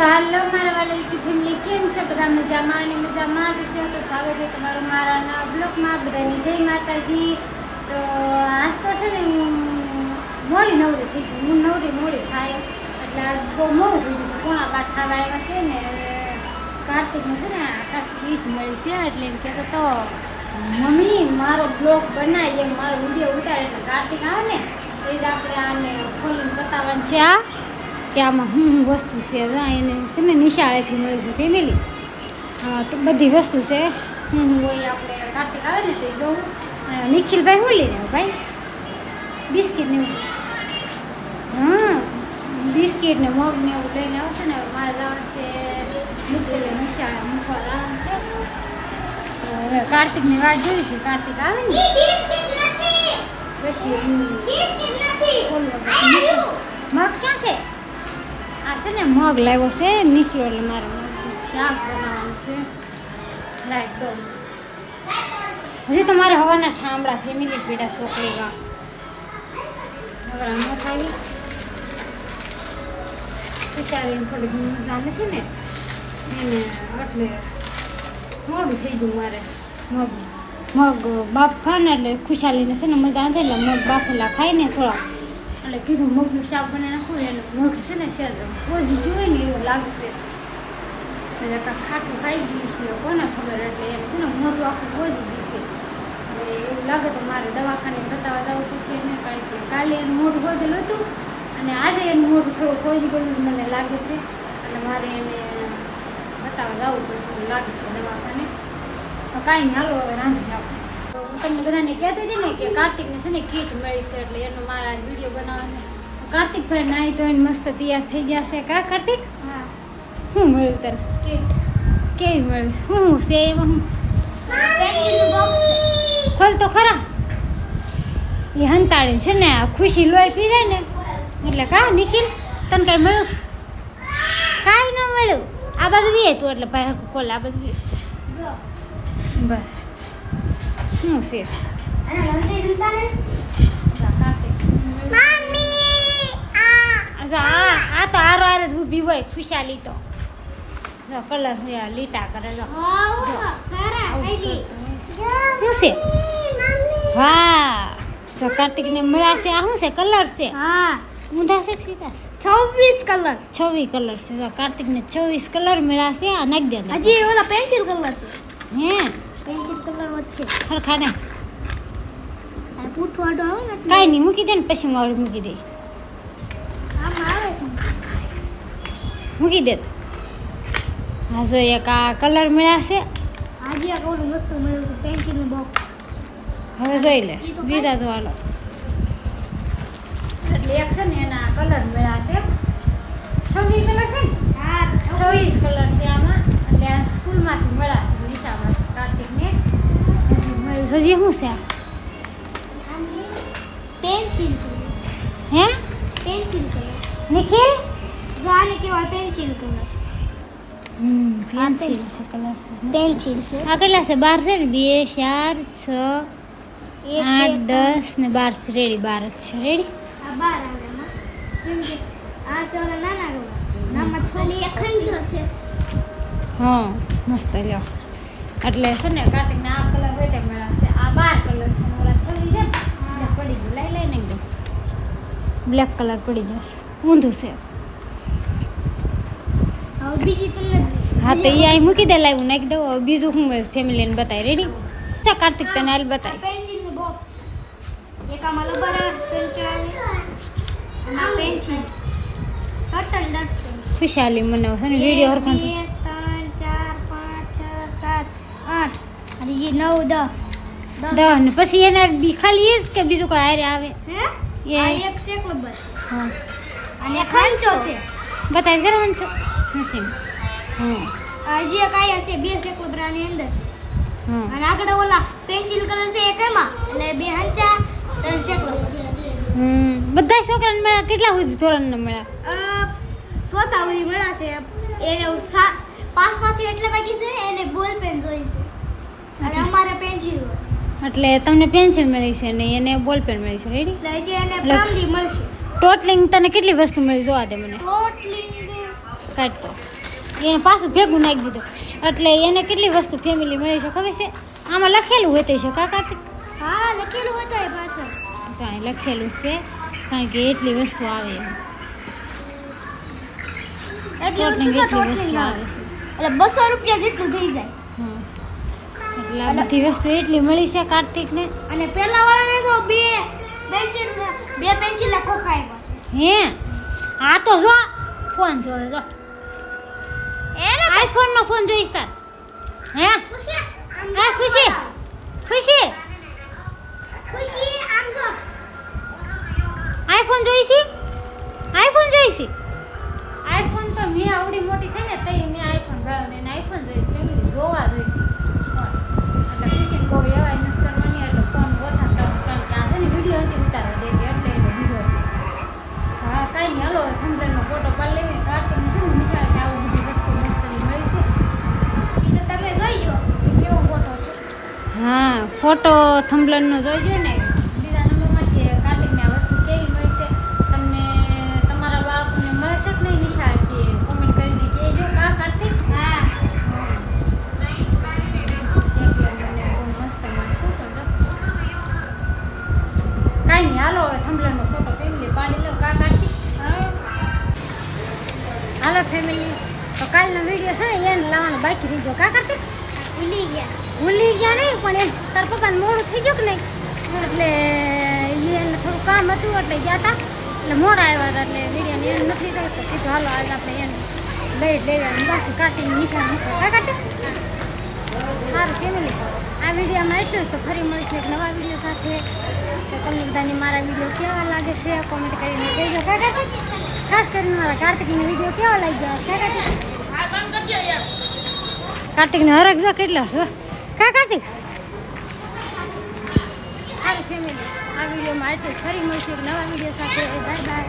તો હાલો મારા વાલા યુટ્યુબ ફેમિલી, કેમ છો બધા? મજામાં અને મજામાં જ છો. તો સ્વાગત છે તમારું મારા નવા બ્લોગમાં. બધાની જય માતાજી. તો આજ તો છે ને હું મોડી નવરી થઈ છું. હું મોડી થાય એટલે આજ બહુ મોડું થઈ ગયું છે. 7:45 થવા આવ્યા છે ને કાર્તિકને છે ને આખા કીટ મળી છે એટલે એમ કહેતો તો મમ્મી મારો બ્લોગ બનાવી એમ મારો વિડીયો ઉતારે એટલે કાર્તિક આવે ને તો એ જ આપણે આને ખોલીને બતાવવાનું છે આ કે આમાં શું વસ્તુ છે. એને છે ને નિશાળેથી મળ્યું છે ફેમિલી. હા તો બધી વસ્તુ છે. હું હોય આપણે કાર્તિક આવે ને તે જોઉં. નિખિલભાઈ શું લઈને આવ્યો ભાઈ? બિસ્કિટ ને એવું. હા બિસ્કિટ ને મગ ને એવું લઈને આવશે ને. મારે જવાનું છે નિખિલ નિશાળે મૂકવા જવાનું છે. હવે કાર્તિકની વાટ જોઈ છે. કાર્તિક આવે ને પછી મગ ક્યાં છે? આ છે ને મગ લાવ્યો છે નીકળ્યો એટલે મારે શાક બનાવવાનું છે. લાઈટ દો હજી તો મારે હવાના ઠામડા ફેમિલી પીડા છોકરી ગા હવે ન ખાવી વિચારીને થોડીક મજા નથી ને એને એટલે મોડું થઈ ગયું મારે. મગ બાપ ખાય ને એટલે ખુશાલીને છે ને મજા આવે એટલે મગ બાફેલા ખાય ને થોડા એટલે કીધું મગનું શાક બનાવી નાખું એટલે મોઢું છે ને શેર પોઝી ગયું હોય ને એવું લાગે છે. એટલે કાંઈક ખાટું ખાઈ ગયું છે કોને ખબર. એટલે એને છે ને મોઢું આખું પોઝી ગયું છે. એટલે એવું લાગે તો મારે દવાખાને બતાવવા જવું પડશે એને. કારણ કે કાલે એનું મોઢું પોઝેલું હતું અને આજે એનું મોઢું થોડું પોઝી ગયેલું મને લાગે છે. એટલે મારે એને બતાવવા જવું પડશે એવું લાગે છે દવાખાને. તો કાંઈ નહીં, હાલો હવે રાંધી નાખું. તો હું તમને બધાને કહેતી હતી ને કે કાર્તિકને છે ને કીટ મળી છે એટલે એનો મારા વિડીયો બનાવવાનો. કાર્તિકભાઈ નાહી ધોઈને મસ્ત તૈયાર થઈ ગયા છે. કા કાર્તિક? હા. શું મળ્યું તને? કીટ. કેવી મળી? શું છે એમાં? પેન્સિલનું બોક્સ છે. ખોલ તો ખરા. એ હંતાળી છે ને આ ખુશી લોહી પી જાય ને એટલે કા નિખિલ તને કાંઈ મળ્યું? કાંઈ ન મળ્યું. આ બાજુ વીએ તું એટલે ભાઈ ખોલ આ બાજુ વીએ. બસ શું છે? આ તો આરો આરે જ ઊભી હોય ખુશાલી તો જો કલર લીટા કરે જો શું છે? હા જો કાર્તિકને મળ્યા છે. આ શું છે? કલર છે. હા ઊંધા છે સીધા 26 કલર. 26 કલર છે. જો કાર્તિકને 26 કલર મળ્યા છે. આ નાખી દે. હજી ઓલા પેન્સિલ કલર છે. હે પેન્સિલ કલર વચ્ચે હરખા ને આ પૂઠવાડો આવે ને કાંઈ નહીં મૂકી દે ને પછી મારું મૂકી દે. આમાં આવે છે મૂકી દે. હા જો એક આ કલર મળ્યા છે. આજે આ કોનું મસ્ત મળ્યું છે પેન્સિલનું બોક્સ. હવે જોઈ લે બીજા જો હાલો. એટલે એક છે ને એના કલર મળ્યા છે 26 કલર છે ને. હા 26 કલર છે આમાં. એટલે આ સ્કૂલમાંથી મળ્યા છે નિશામાંથી કાર્તિકને. હજી શું છે? પેન્સિલ હે પેન્સિલ કલર નિખિલ? જો આને કહેવાય પેન્સિલ કલર. પેન્સિલ છે કલર છે. પેન્સિલ છે. આ કેટલા છે? 12 છે ને. 2 4 6 8 10 ને 12 રેડી. 12 જ છે રેડી. આ 12 આવે એમાં કેમ કે આ છે ઓલા નાના રોવા નામાં છોલી અખંડ છે. હા મસ્ત લ્યો. એટલે છે ને કાર્તિકને આ કલર હોય તે મળ્યા છે. આ 12 કલર છે. ઓલા 26 છે ને પડી ગયું. લઈ એકદમ બ્લેક કલર પડી જશે. ઊંધું છે. હવે બીજી કલર. હા તો એ અહીં મૂકી દે. લાવ્યું નાખી દઉં. હવે બીજું શું મળે ફેમિલીને બતાવી. રેડી? ચા કાર્તિક તને હાલ બતાવી. પેન્સિલનું બોક્સ. એક આમાં રબર સેન્ટર આવે અને પેન્સિલ ટોટલ 10 પેન્સિલ. ખુશાલી મને છે ને વિડીયો હરખો 1 2 3 4 5 6 7 8 અને ये 9 10 10 ને પછી એને ખાલી એ જ કે બીજું કોઈ હારે આવે? હે એ આ એક છે ક્લબર હા અને ખંચો છે. બતાવી કરવાનું છે મશીન. હા આ જે કાયા છે બે છે ક્લબરાની અંદર છે. હા અને આગળ ઓલા પેન્સિલ કલર છે એક એમાં એટલે બે હંચા ત્રણ છે ક્લબર છે. બધા છોકરાને મળ્યા? કેટલા સુધી ધોરણને મળ્યા? સોતા ઉડી મળ્યા છે. એને પાસમાંથી એટલે બાકી છે એને બોલ પેન જોઈ છે અને અમારે પેન્સિલ હોય. એટલે તમને પેન્સિલ મળી છે ને એને બોલ પેન મળી છે. રેડી? એટલે જે એને પ્રમદી મળશે. ટોટલિંગ તને કેટલી વસ્તુ મળી જોવા દે મને. ટોટલિંગ કાઢ તો એને પાછું ભેગું નાખી દીધું એટલે એને કેટલી વસ્તુ ફેમિલી મળી છે ખબર છે આમાં લખેલું હોય છે કાકા હા લખેલું હતું એ પાછળ ત્યાં લખેલું છે કારણ કે એટલી વસ્તુ આવે એમ. એટલી વસ્તુ તો એટલી વસ્તુ ટોટલી ના આવે છે એટલે 200 રૂપિયા જેટલું થઈ જાય હા એટલે આ બધી વસ્તુ એટલી મળી છે કાર્તિકને અને પેલા વાળાને તો બે પેન્સિલ ખોખાય પાસે હે આ તો જો ફોન જોડે જો એને આઈફોન નો ફોન જોઈશ તાર હે ખુશી હા ખુશી ખુશી ખુશી આમ જો આઈફોન જોઈશી આઈફોન જોઈશી આઈફોન તો મેં આવડી મોટી થઈ ને તઈ મેં આઈફોન ભાવ ને આઈફોન જોઈશ ફેમિલી જોવા જોઈશી એટલે ખુશી બહુ એવાય નથી કરવાની એટલે ફોન ઓછા કરવાનું કારણ કે આ છે ને વિડીયો હતી ઉતારવા દે એટલે એને દીધો છે હા કાંઈ નહીં હાલો થંભરેલનો ફોટો પાડી લેવી કાર્તિકને છે ને નિશાળ કે આવું બધી વસ્તુ મસ્તની મળી છે ઈ તો તમે જોઈજો કેવો ફોટો છે હા ફોટો થંભલેરનો જોઈજો ને બીજા નંબરમાં છે કાર્તિકને આ વસ્તુ કેવી મળશે તમને તમારા બાળકોને મળશે કે નહીં નિશાળથી કોમેન્ટ કરીને કહેજો કા કાર્તિક હા કાંઈ નહીં હાલો હવે થંભલેરનો ફોટો ફેમિલી પાડી લો કા કાર્તિક હાલો ફેમિલી તો કાલનો વિડીયો છે ને એને લાવવાનો બાકી રહી ગયો કા કાર્તિક ભૂલી ગયા ભૂલી ગયા નહીં પણ એ તાર પપ્પાને મોડું થઈ ગયું કે નહીં એટલે એને થોડું કામ હતું એટલે ગયા હતા એટલે મોડા આવ્યા હતા એટલે વિડીયોને એને નથી થયું તો કીધું હાલો આજે આપણે એને લઈ લેવાનું પાછું કાઢીને નિશાન મૂકો કા કાઢે સારું ફેમિલી આ વિડીયોમાં એટલું જ તો ફરી મળશે એક નવા વિડીયો સાથે તો તમને બધાને મારા વિડીયો કેવા લાગે છે કોમેન્ટ કરીને કહેજો કા કાઢે ખાસ કરીને મારા કાર્તિકનો વિડીયો કેવા લાગ્યો કા કાઢે કાર્તિકને હરખ જો કેટલા છે કા કાર્તિક સારું ફેમિલી આ વિડીયોમાં એટલું ફરી મળશે એક નવા વિડીયો સાથે બાય બાય